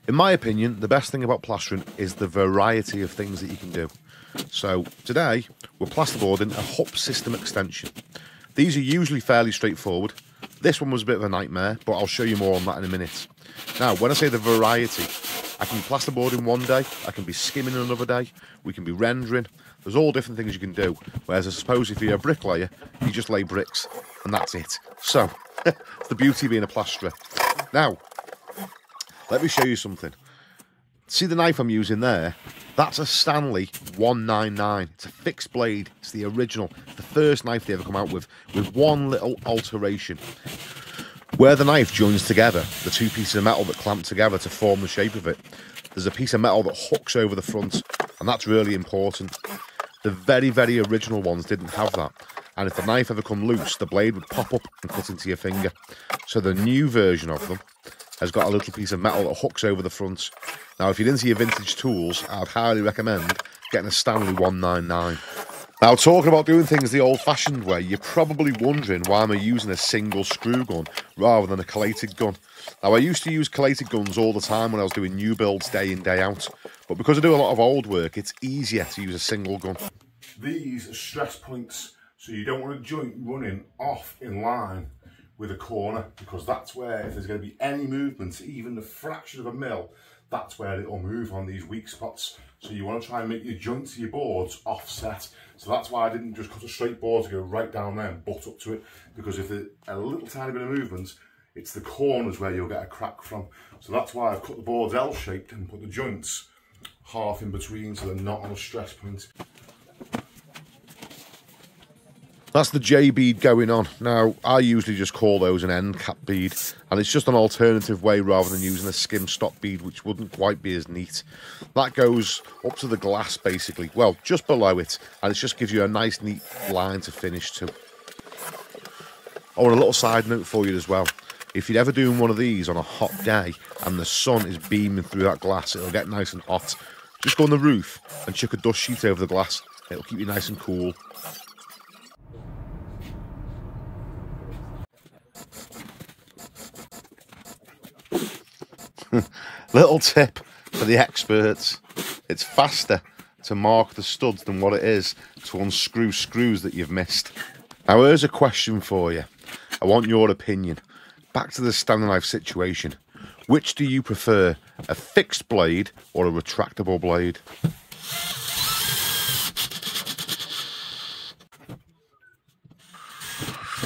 In my opinion, the best thing about plastering is the variety of things that you can do. So today, we're plasterboarding a hop system extension. These are usually fairly straightforward. This one was a bit of a nightmare, but I'll show you more on that in a minute. Now, when I say the variety, I can be plasterboarding one day, I can be skimming another day, we can be rendering. There's all different things you can do. Whereas I suppose if you're a bricklayer, you just lay bricks and that's it. So, it's the beauty of being a plasterer. Now, let me show you something. See the knife I'm using there? That's a Stanley 199. It's a fixed blade. It's the original. It's the first knife they ever come out with one little alteration. Where the knife joins together, the two pieces of metal that clamp together to form the shape of it, there's a piece of metal that hooks over the front, and that's really important. The very, very original ones didn't have that. And if the knife ever come loose, the blade would pop up and cut into your finger. So the new version of them has got a little piece of metal that hooks over the front. Now, if you're into your vintage tools, I'd highly recommend getting a Stanley 199. Now, talking about doing things the old-fashioned way, you're probably wondering why am I using a single screw gun rather than a collated gun. Now, I used to use collated guns all the time when I was doing new builds day in, day out. But because I do a lot of old work, it's easier to use a single gun. These are stress points, so you don't want a joint running off in line with a corner, because that's where, if there's going to be any movement, even the fraction of a mil, that's where it'll move on these weak spots. So you want to try and make your joints of your boards offset. So that's why I didn't just cut a straight board to go right down there and butt up to it, because if there's a little tiny bit of movement, it's the corners where you'll get a crack from. So that's why I've cut the boards L-shaped and put the joints half in between so they're not on a stress point. That's the J bead going on. Now, I usually just call those an end cap bead, and it's just an alternative way rather than using a skim stop bead, which wouldn't quite be as neat. That goes up to the glass, basically. Well, just below it, and it just gives you a nice, neat line to finish to. Oh, and a little side note for you as well. If you're ever doing one of these on a hot day, and the sun is beaming through that glass, it'll get nice and hot. Just go on the roof and chuck a dust sheet over the glass. It'll keep you nice and cool. Little tip for the experts: it's faster to mark the studs than what it is to unscrew screws that you've missed. Now, here's a question for you. I want your opinion. Back to the Stanley knife situation. Which do you prefer, a fixed blade or a retractable blade?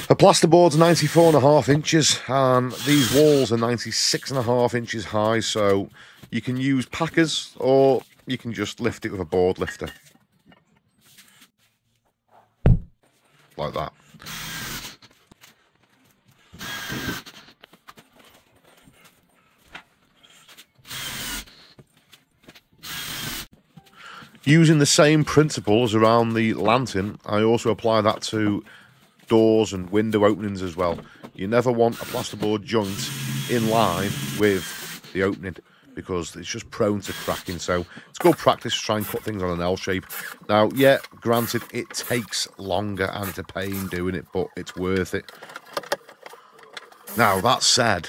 The plasterboard's 94.5 inches, and these walls are 96.5 inches high, so you can use packers or you can just lift it with a board lifter. Like that. Using the same principles around the lantern, I also apply that to doors and window openings as well. You never want a plasterboard joint in line with the opening, because it's just prone to cracking. So it's good practice to try and cut things on an L shape. Now, yeah, granted, it takes longer and it's a pain doing it, but it's worth it. Now, that said,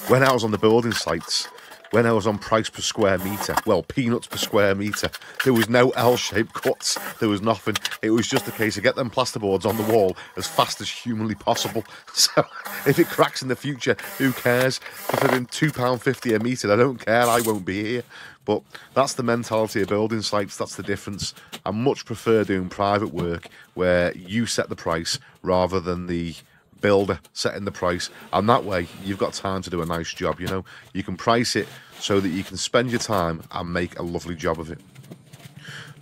when I was on the building sites, when I was on price per square metre, well, peanuts per square metre, there was no L-shaped cuts, there was nothing. It was just a case of get them plasterboards on the wall as fast as humanly possible. So if it cracks in the future, who cares? If they're in £2.50 a metre, I don't care, I won't be here. But that's the mentality of building sites, that's the difference. I much prefer doing private work where you set the price rather than the builder setting the price, and that way you've got time to do a nice job. You know, you can price it so that you can spend your time and make a lovely job of it.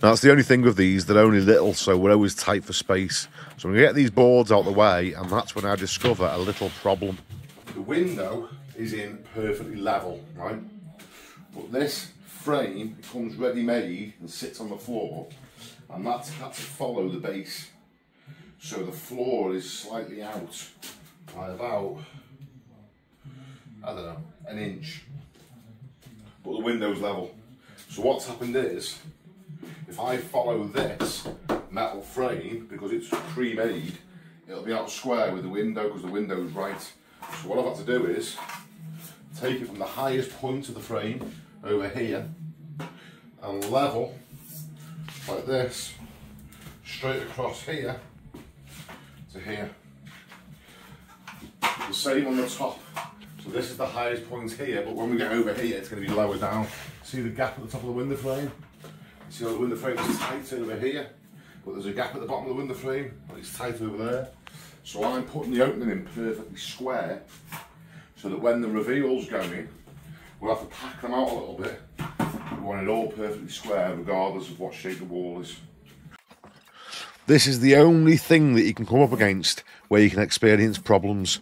Now, that's the only thing with these, they're only little, so we're always tight for space. So I'm going to get these boards out the way, and that's when I discover a little problem. The window is in perfectly level, right? But this frame, it comes ready-made and sits on the floor, and that's had to follow the base. So the floor is slightly out by about, I don't know, an inch. But the window's level. So what's happened is, if I follow this metal frame, because it's pre-made, it'll be out square with the window because the window's right. So what I've had to do is take it from the highest point of the frame over here and level like this straight across here to here. The same on the top. So this is the highest point here, but when we get over here it's going to be lower down. See the gap at the top of the window frame? See how the window frame is tight over here, but there's a gap at the bottom of the window frame and it's tight over there. So I'm putting the opening in perfectly square so that when the reveals go in, we'll have to pack them out a little bit. We want it all perfectly square regardless of what shape the wall is. This is the only thing that you can come up against where you can experience problems.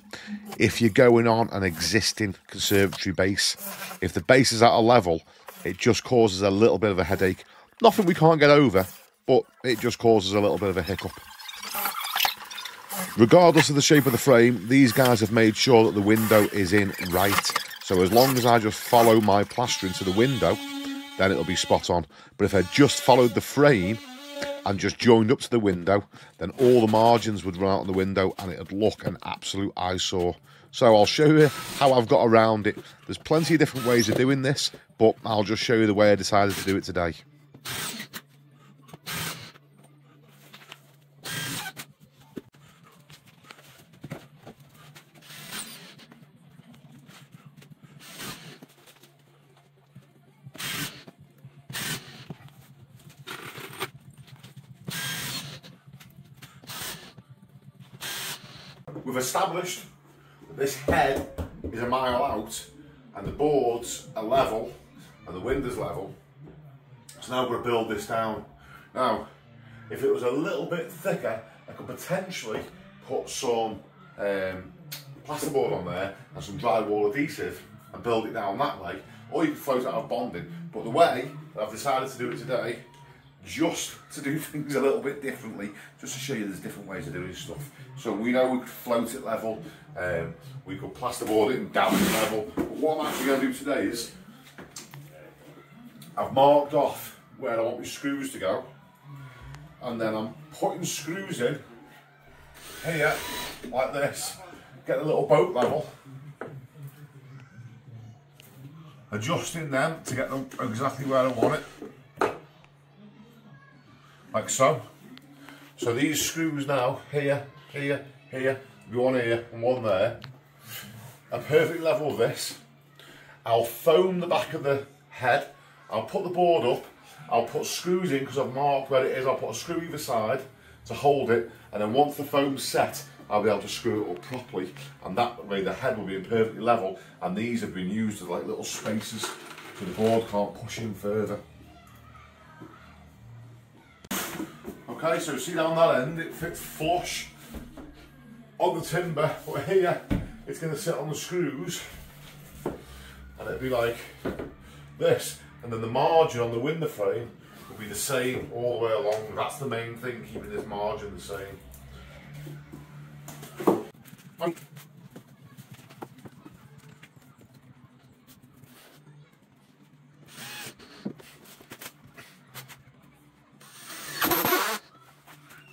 If you're going on an existing conservatory base, if the base is at a level, it just causes a little bit of a headache. Nothing we can't get over, but it just causes a little bit of a hiccup. Regardless of the shape of the frame, these guys have made sure that the window is in right. So as long as I just follow my plastering to the window, then it'll be spot on. But if I just followed the frame and just joined up to the window, then all the margins would run out on the window and it'd look an absolute eyesore. So I'll show you how I've got around it. There's plenty of different ways of doing this, but I'll just show you the way I decided to do it today. We've established that this head is a mile out and the boards are level and the window's level. So now we're going to build this down. Now, if it was a little bit thicker, I could potentially put some plasterboard on there and some drywall adhesive and build it down that way, or you could float it out of bonding. But the way that I've decided to do it today, just to do things a little bit differently, just to show you there's different ways of doing stuff. So we know we could float it level, we could plasterboard it and damage it level, but what I'm actually going to do today is, I've marked off where I want my screws to go, and then I'm putting screws in here, like this, get a little boat level, adjusting them to get them exactly where I want it. Like so. So these screws now, here, here, here, one here and one there, are perfect level with this. I'll foam the back of the head, I'll put the board up, I'll put screws in because I've marked where it is, I'll put a screw either side to hold it, and then once the foam's set, I'll be able to screw it up properly, and that way the head will be perfectly level, and these have been used as like little spaces so the board can't push in further. Okay, so see down that end, it fits flush on the timber, but here it's going to sit on the screws and it'll be like this, and then the margin on the window frame will be the same all the way along. That's the main thing, keeping this margin the same.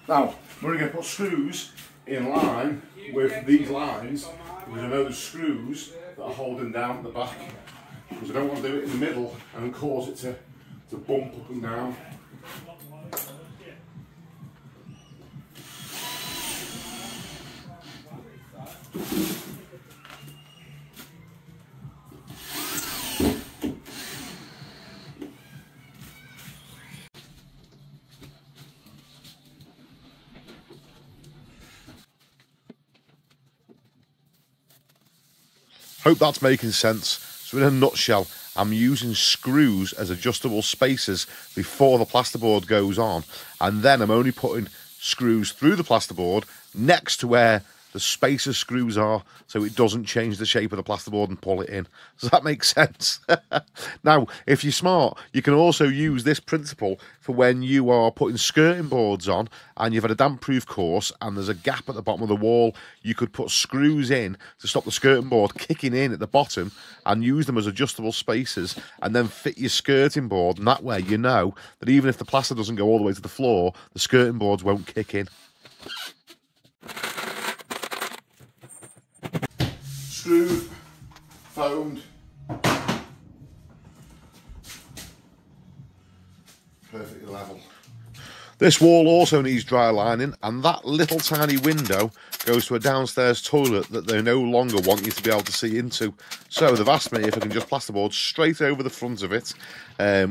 Now, we're going to put screws in line with these lines, because I know the screws that are holding down at the back, because I don't want to do it in the middle and cause it to bump up and down. Hope that's making sense. So in a nutshell, I'm using screws as adjustable spacers before the plasterboard goes on, and then I'm only putting screws through the plasterboard next to where the spacer screws are, so it doesn't change the shape of the plasterboard and pull it in. Does that make sense? Now, if you're smart, you can also use this principle for when you are putting skirting boards on and you've had a damp-proof course and there's a gap at the bottom of the wall. You could put screws in to stop the skirting board kicking in at the bottom and use them as adjustable spacers, and then fit your skirting board, and that way you know that even if the plaster doesn't go all the way to the floor, the skirting boards won't kick in. Screw foamed. Perfectly level. This wall also needs dry lining, and that little tiny window goes to a downstairs toilet that they no longer want you to be able to see into. So they've asked me if I can just plasterboard straight over the front of it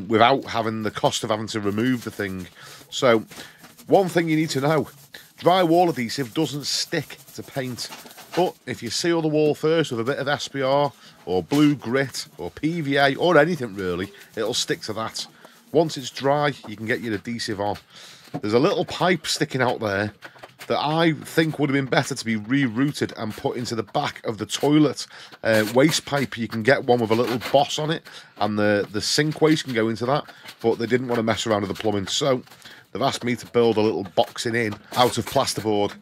without having the cost of having to remove the thing. So one thing you need to know, drywall adhesive doesn't stick to paint, but if you seal the wall first with a bit of SPR or blue grit or PVA or anything really, it'll stick to that. Once it's dry, you can get your adhesive on. There's a little pipe sticking out there that I think would have been better to be rerouted and put into the back of the toilet waste pipe. You can get one with a little boss on it, and the sink waste can go into that, but they didn't want to mess around with the plumbing, so they've asked me to build a little boxing in out of plasterboard.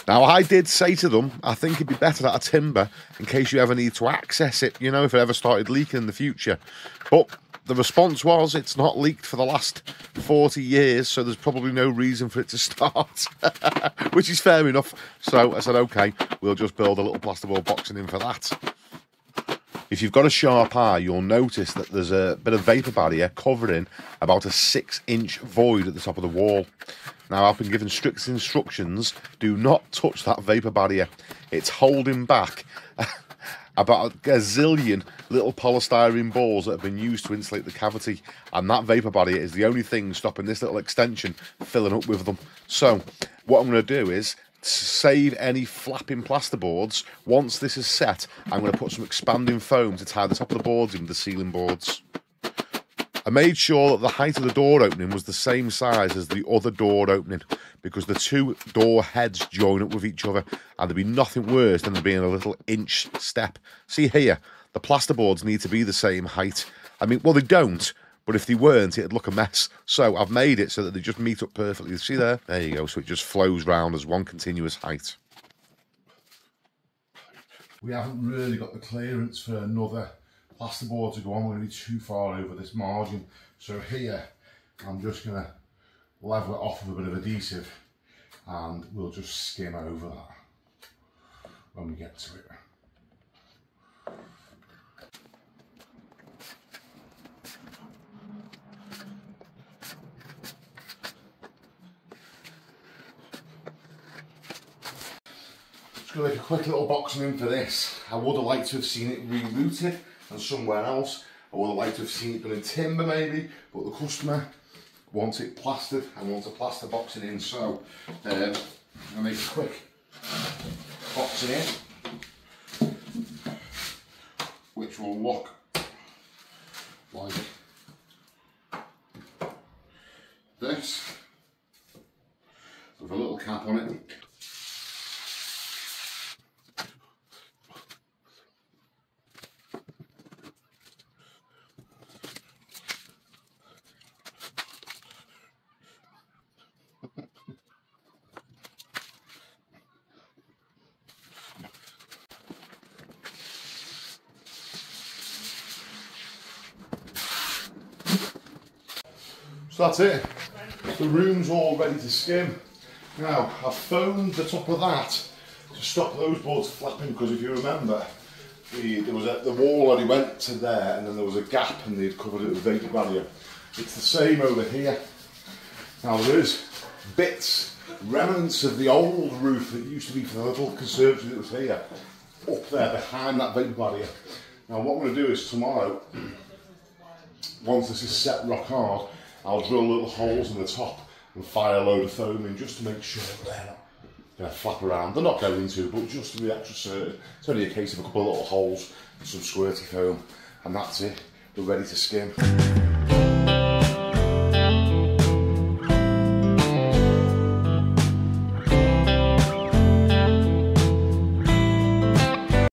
Now, I did say to them, I think it'd be better out of timber in case you ever need to access it, you know, if it ever started leaking in the future. But the response was, it's not leaked for the last 40 years, so there's probably no reason for it to start, which is fair enough. So I said, okay, we'll just build a little plasterboard boxing in for that. If you've got a sharp eye, you'll notice that there's a bit of vapour barrier covering about a 6-inch void at the top of the wall. Now, I've been given strict instructions, do not touch that vapour barrier. It's holding back about a gazillion little polystyrene balls that have been used to insulate the cavity, and that vapour barrier is the only thing stopping this little extension filling up with them. So what I'm going to do is, to save any flapping plasterboards, once this is set, I'm going to put some expanding foam to tie the top of the boards in with the ceiling boards. I made sure that the height of the door opening was the same size as the other door opening, because the two door heads join up with each other, and there'd be nothing worse than there being a little inch step. See here, the plasterboards need to be the same height. I mean, well, they don't, but if they weren't, it'd look a mess. So I've made it so that they just meet up perfectly. See there? There you go. So it just flows round as one continuous height. We haven't really got the clearance for another plasterboard to go on. We're going to be too far over this margin. So here, I'm just going to level it off with a bit of adhesive, and we'll just skim over that when we get to it. Just going to make a quick little boxing in for this. I would have liked to have seen it rerouted and somewhere else. I would have liked to have seen it done in timber maybe, but the customer wants it plastered and wants a plaster boxing in, so I'm going to make a quick boxing in, which will look like this, with a little cap on it. So that's it. The room's all ready to skim. Now, I've foamed the top of that to stop those boards flapping, because if you remember, the wall already went to there, and then there was a gap and they'd covered it with vapour barrier. It's the same over here. Now there is bits, remnants of the old roof that used to be for the little conservatory that was here, up there behind that vapour barrier. Now what I'm going to do is tomorrow, once this is set rock hard, I'll drill little holes in the top and fire a load of foam in, just to make sure that they're not going to flap around. They're not going to, but just to be extra certain. It's only a case of a couple of little holes and some squirty foam, and that's it. We're ready to skim.